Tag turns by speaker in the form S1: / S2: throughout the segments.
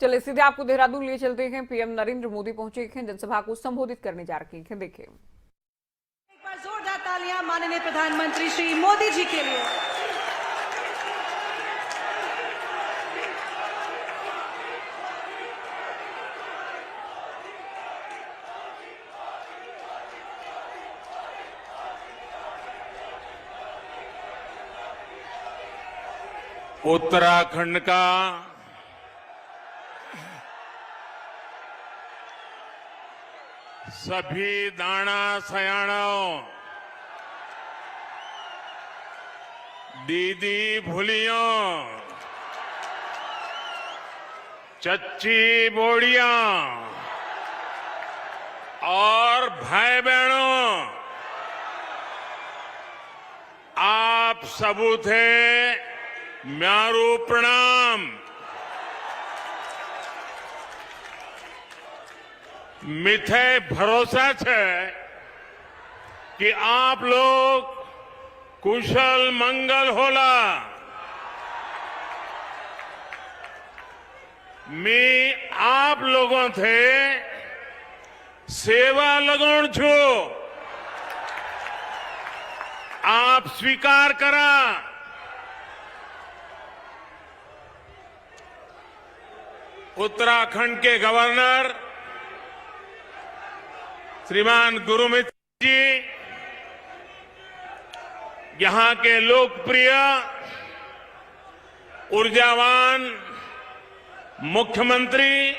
S1: चलिए सीधे आपको देहरादून लिए चलते हैं। पीएम नरेंद्र मोदी पहुंचे हैं, जनसभा को संबोधित करने जा रहे हैं। देखिए,
S2: एक बार जोरदार तालियां माननीय प्रधानमंत्री श्री मोदी जी के लिए।
S3: उत्तराखंड का सभी दाना सयाणों, दीदी भूलियों, चच्ची बोड़ियां और भाई बहनों, आप सबू थे म्यारू प्रणाम। मिथे भरोसा है कि आप लोग कुशल मंगल होला। मैं आप लोगों थे सेवा लगन छू। आप स्वीकार करा। उत्तराखंड के गवर्नर श्रीमान गुरुमित जी, यहां के लोकप्रिय ऊर्जावान मुख्यमंत्री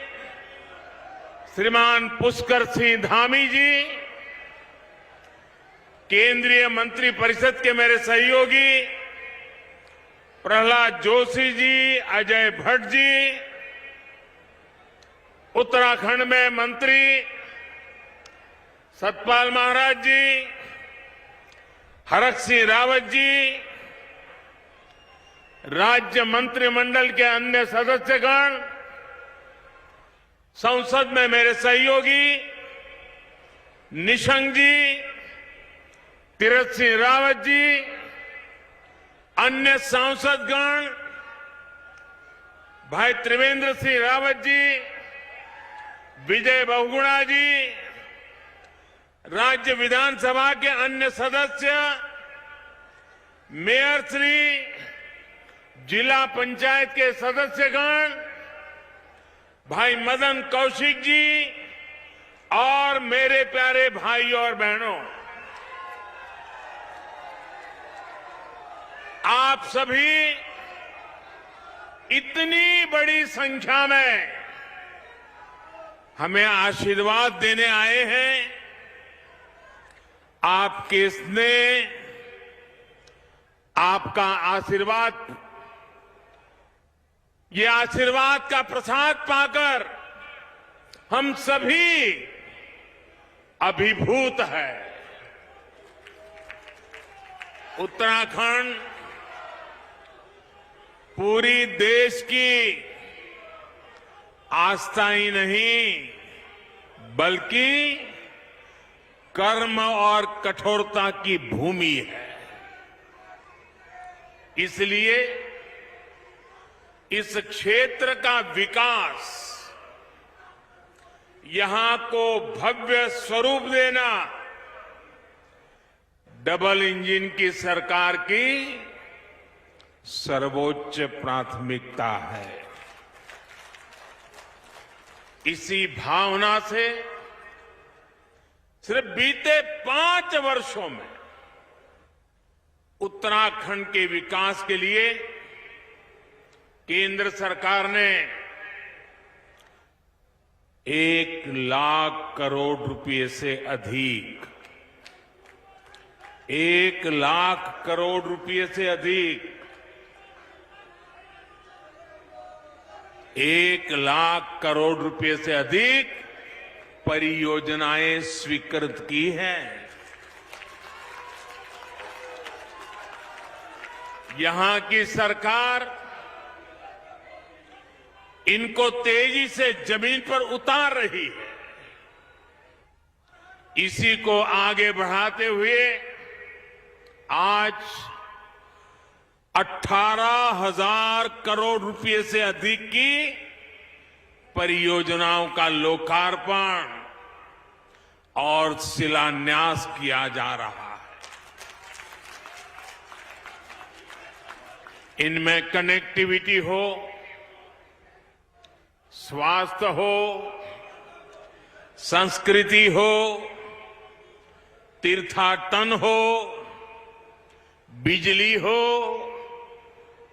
S3: श्रीमान पुष्कर सिंह धामी जी, केंद्रीय मंत्री परिषद के मेरे सहयोगी प्रहलाद जोशी जी, अजय भट्ट जी, उत्तराखंड में मंत्री सतपाल महाराज जी, हरक सिंह रावत जी, राज्य मंत्रिमंडल के अन्य सदस्यगण, संसद में मेरे सहयोगी निशंक जी, तीरथ सिंह रावत जी, अन्य सांसदगण, भाई त्रिवेंद्र सिंह रावत जी, विजय बहुगुणा जी, राज्य विधानसभा के अन्य सदस्य, मेयर श्री, जिला पंचायत के सदस्यगण, भाई मदन कौशिक जी और मेरे प्यारे भाई और बहनों, आप सभी इतनी बड़ी संख्या में हमें आशीर्वाद देने आए हैं। आपके स्नेह, आपका आशीर्वाद, ये आशीर्वाद का प्रसाद पाकर हम सभी अभिभूत है। उत्तराखंड पूरी देश की आस्था ही नहीं, बल्कि कर्म और कठोरता की भूमि है। इसलिए इस क्षेत्र का विकास, यहां को भव्य स्वरूप देना डबल इंजन की सरकार की सर्वोच्च प्राथमिकता है। इसी भावना से सिर्फ बीते 5 वर्षों में उत्तराखंड के विकास के लिए केंद्र सरकार ने 1,00,000 करोड़ रुपए से अधिक, 1,00,000 करोड़ रुपए से अधिक, 1,00,000 करोड़ रुपए से अधिक परियोजनाएं स्वीकृत की हैं। यहां की सरकार इनको तेजी से जमीन पर उतार रही है। इसी को आगे बढ़ाते हुए आज 18,000 करोड़ रुपए से अधिक की परियोजनाओं का लोकार्पण और शिलान्यास किया जा रहा है। इनमें कनेक्टिविटी हो, स्वास्थ्य हो, संस्कृति हो, तीर्थाटन हो, बिजली हो,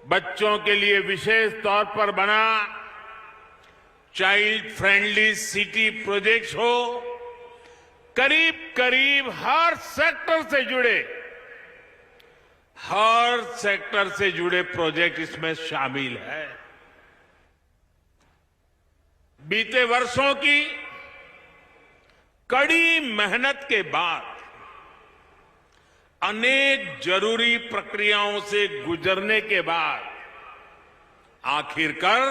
S3: बच्चों के लिए विशेष तौर पर बना चाइल्ड फ्रेंडली सिटी प्रोजेक्ट्स हो, करीब करीब हर सेक्टर से जुड़े प्रोजेक्ट इसमें शामिल है। बीते वर्षों की कड़ी मेहनत के बाद अनेक जरूरी प्रक्रियाओं से गुजरने के बाद आखिरकार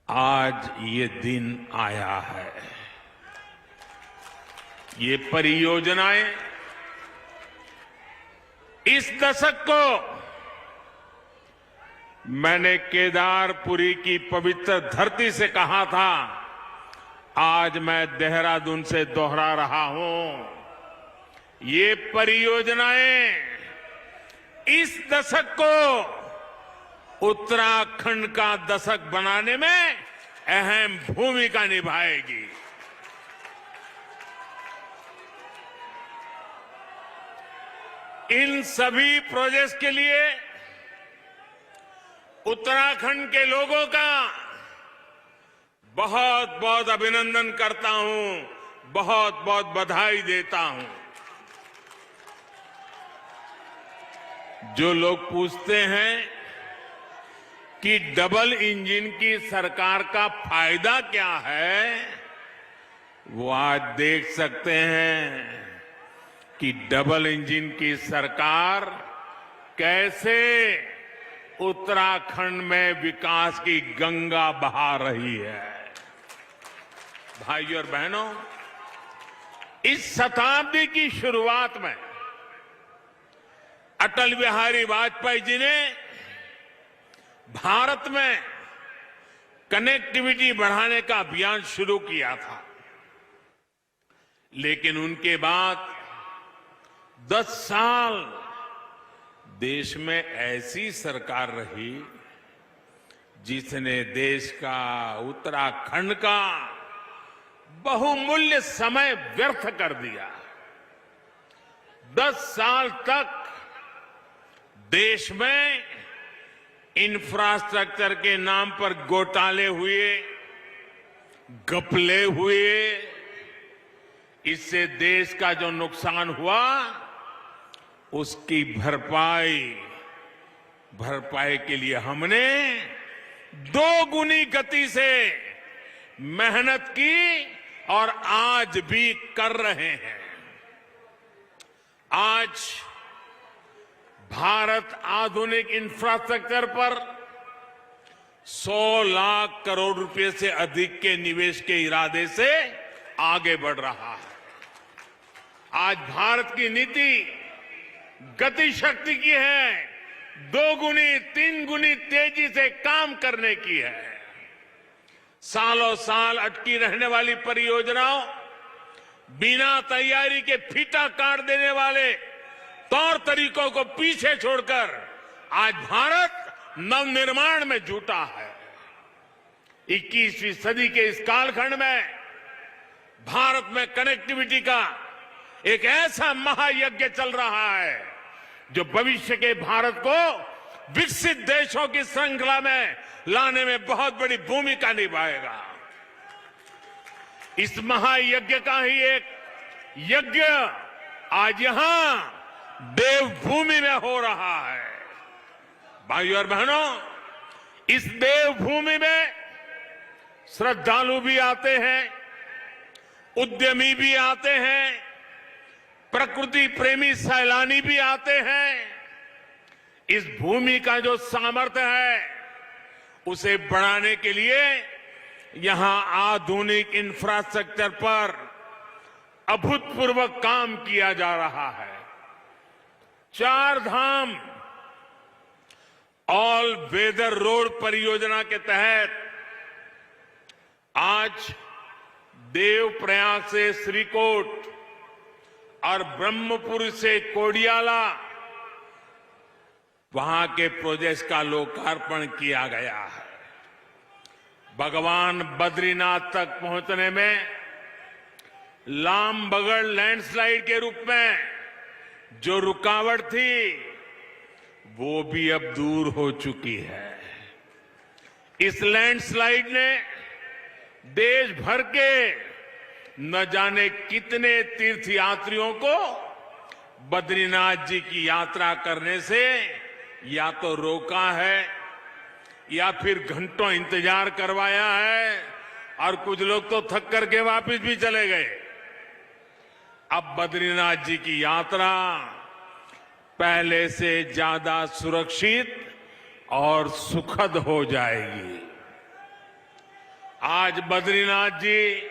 S3: आज ये दिन आया है। ये परियोजनाएं इस दशक को मैंने केदारपुरी की पवित्र धरती से कहा था, आज मैं देहरादून से दोहरा रहा हूं। ये परियोजनाएं इस दशक को उत्तराखंड का दशक बनाने में अहम भूमिका निभाएगी। इन सभी प्रोजेक्ट्स के लिए उत्तराखंड के लोगों का बहुत बहुत अभिनंदन करता हूं, बहुत बहुत बधाई देता हूं। जो लोग पूछते हैं कि डबल इंजन की सरकार का फायदा क्या है, वो आज देख सकते हैं कि डबल इंजन की सरकार कैसे उत्तराखंड में विकास की गंगा बहा रही है। भाइयों और बहनों, इस शताब्दी की शुरुआत में अटल बिहारी वाजपेयी जी ने भारत में कनेक्टिविटी बढ़ाने का अभियान शुरू किया था, लेकिन उनके बाद 10 साल देश में ऐसी सरकार रही जिसने देश का, उत्तराखंड का बहुमूल्य समय व्यर्थ कर दिया। 10 साल तक देश में इंफ्रास्ट्रक्चर के नाम पर घोटाले हुए, घपले हुए। इससे देश का जो नुकसान हुआ उसकी भरपाई के लिए हमने 2 गुनी गति से मेहनत की और आज भी कर रहे हैं। आज भारत आधुनिक इंफ्रास्ट्रक्चर पर 100 लाख करोड़ रुपए से अधिक के निवेश के इरादे से आगे बढ़ रहा है। आज भारत की नीति गति शक्ति की है, 2 गुनी 3 गुनी तेजी से काम करने की है। सालों साल अटकी रहने वाली परियोजनाओं, बिना तैयारी के फीता काट देने वाले तौर तरीकों को पीछे छोड़कर आज भारत नवनिर्माण में जुटा है। 21वीं सदी के इस कालखंड में भारत में कनेक्टिविटी का एक ऐसा महायज्ञ चल रहा है जो भविष्य के भारत को विकसित देशों की श्रृंखला में लाने में बहुत बड़ी भूमिका निभाएगा। इस महायज्ञ का ही एक यज्ञ आज यहां देवभूमि में हो रहा है। भाइयों और बहनों, इस देवभूमि में श्रद्धालु भी आते हैं, उद्यमी भी आते हैं, प्रकृति प्रेमी सैलानी भी आते हैं। इस भूमि का जो सामर्थ्य है उसे बढ़ाने के लिए यहां आधुनिक इंफ्रास्ट्रक्चर पर अभूतपूर्व काम किया जा रहा है। 4 धाम ऑल वेदर रोड परियोजना के तहत आज देवप्रयाग से श्रीकोट और ब्रह्मपुर से कोडियाला वहां के प्रोजेक्ट का लोकार्पण किया गया है। भगवान बद्रीनाथ तक पहुंचने में लामबगड़ लैंडस्लाइड के रूप में जो रुकावट थी वो भी अब दूर हो चुकी है। इस लैंडस्लाइड ने देश भर के न जाने कितने तीर्थयात्रियों को बद्रीनाथ जी की यात्रा करने से या तो रोका है या फिर घंटों इंतजार करवाया है और कुछ लोग तो थक करके वापस भी चले गए। अब बद्रीनाथ जी की यात्रा पहले से ज्यादा सुरक्षित और सुखद हो जाएगी। आज बद्रीनाथ जी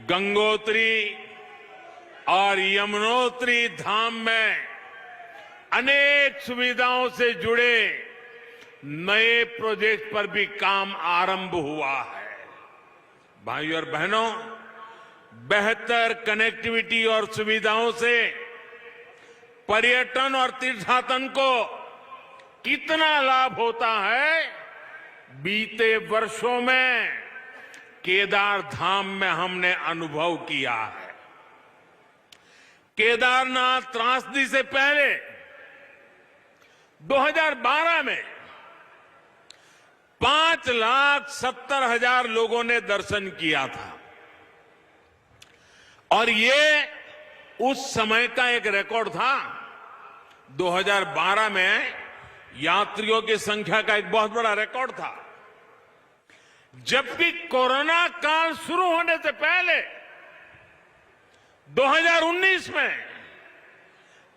S3: गंगोत्री और यमुनोत्री धाम में अनेक सुविधाओं से जुड़े नए प्रोजेक्ट पर भी काम आरंभ हुआ है। भाइयों और बहनों, बेहतर कनेक्टिविटी और सुविधाओं से पर्यटन और तीर्थाटन को कितना लाभ होता है, बीते वर्षों में केदार धाम में हमने अनुभव किया है। केदारनाथ त्रासदी से पहले 2012 में 5,70,000 लोगों ने दर्शन किया था और ये उस समय का एक रिकॉर्ड था। 2012 में यात्रियों की संख्या का एक बहुत बड़ा रिकॉर्ड था, जबकि कोरोना काल शुरू होने से पहले 2019 में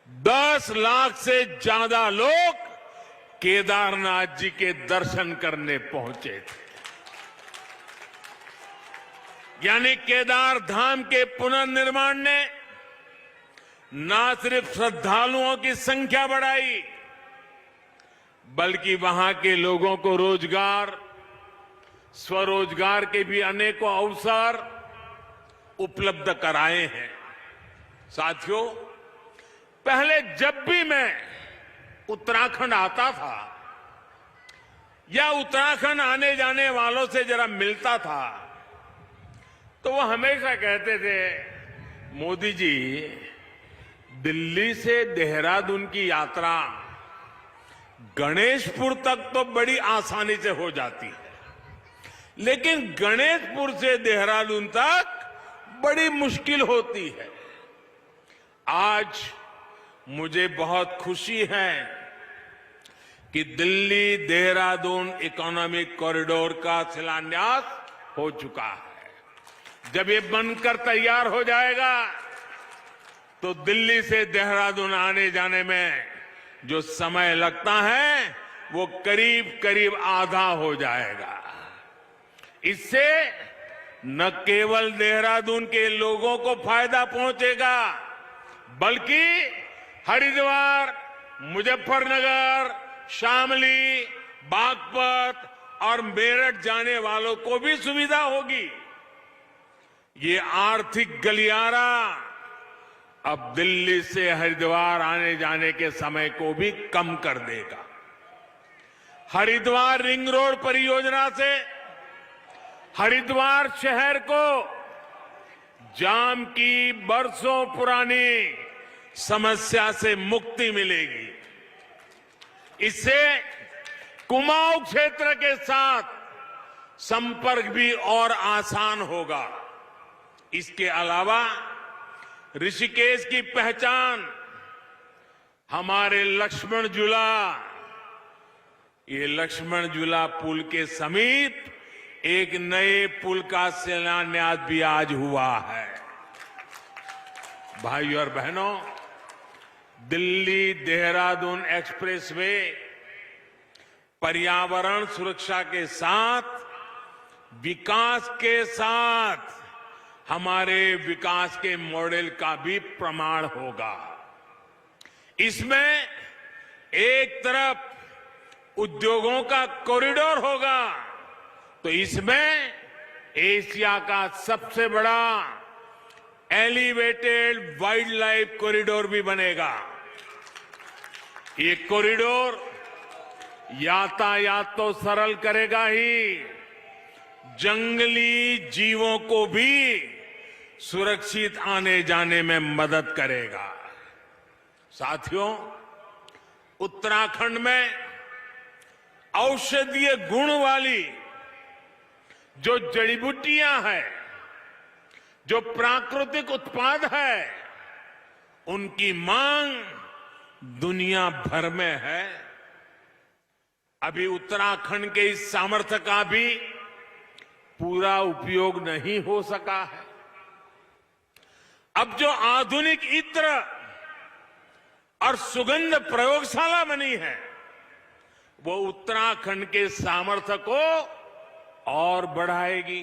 S3: 10 लाख से ज्यादा लोग केदारनाथ जी के दर्शन करने पहुंचे थे। यानी केदार धाम के पुनर्निर्माण ने न सिर्फ श्रद्धालुओं की संख्या बढ़ाई, बल्कि वहां के लोगों को रोजगार, स्वरोजगार के भी अनेकों अवसर उपलब्ध कराए हैं। साथियों, पहले जब भी मैं उत्तराखंड आता था या उत्तराखंड आने जाने वालों से जरा मिलता था तो वो हमेशा कहते थे, मोदी जी, दिल्ली से देहरादून की यात्रा गणेशपुर तक तो बड़ी आसानी से हो जाती है, लेकिन गणेशपुर से देहरादून तक बड़ी मुश्किल होती है। आज मुझे बहुत खुशी है कि दिल्ली देहरादून इकोनॉमिक कॉरिडोर का शिलान्यास हो चुका है। जब ये बनकर तैयार हो जाएगा तो दिल्ली से देहरादून आने जाने में जो समय लगता है वो करीब करीब आधा हो जाएगा। इससे न केवल देहरादून के लोगों को फायदा पहुंचेगा, बल्कि हरिद्वार, मुजफ्फरनगर, शामली, बागपत और मेरठ जाने वालों को भी सुविधा होगी। ये आर्थिक गलियारा अब दिल्ली से हरिद्वार आने जाने के समय को भी कम कर देगा। हरिद्वार रिंग रोड परियोजना से हरिद्वार शहर को जाम की बरसों पुरानी समस्या से मुक्ति मिलेगी। इससे कुमाऊं क्षेत्र के साथ संपर्क भी और आसान होगा। इसके अलावा ऋषिकेश की पहचान हमारे लक्ष्मण झूला, ये लक्ष्मण झूला पुल के समीप एक नए पुल का शिलान्यास भी आज हुआ है। भाइयों और बहनों, दिल्ली देहरादून एक्सप्रेसवे पर्यावरण सुरक्षा के साथ, विकास के साथ हमारे विकास के मॉडल का भी प्रमाण होगा। इसमें एक तरफ उद्योगों का कॉरिडोर होगा तो इसमें एशिया का सबसे बड़ा एलिवेटेड वाइल्ड लाइफ कॉरिडोर भी बनेगा। ये कॉरिडोर यातायात तो सरल करेगा ही, जंगली जीवों को भी सुरक्षित आने जाने में मदद करेगा। साथियों, उत्तराखंड में औषधीय गुण वाली जो जड़ी बूटियां हैं, जो प्राकृतिक उत्पाद है, उनकी मांग दुनिया भर में है। अभी उत्तराखंड के इस सामर्थ्य का भी पूरा उपयोग नहीं हो सका है। अब जो आधुनिक इत्र और सुगंध प्रयोगशाला बनी है, वो उत्तराखंड के सामर्थ्य को और बढ़ाएगी।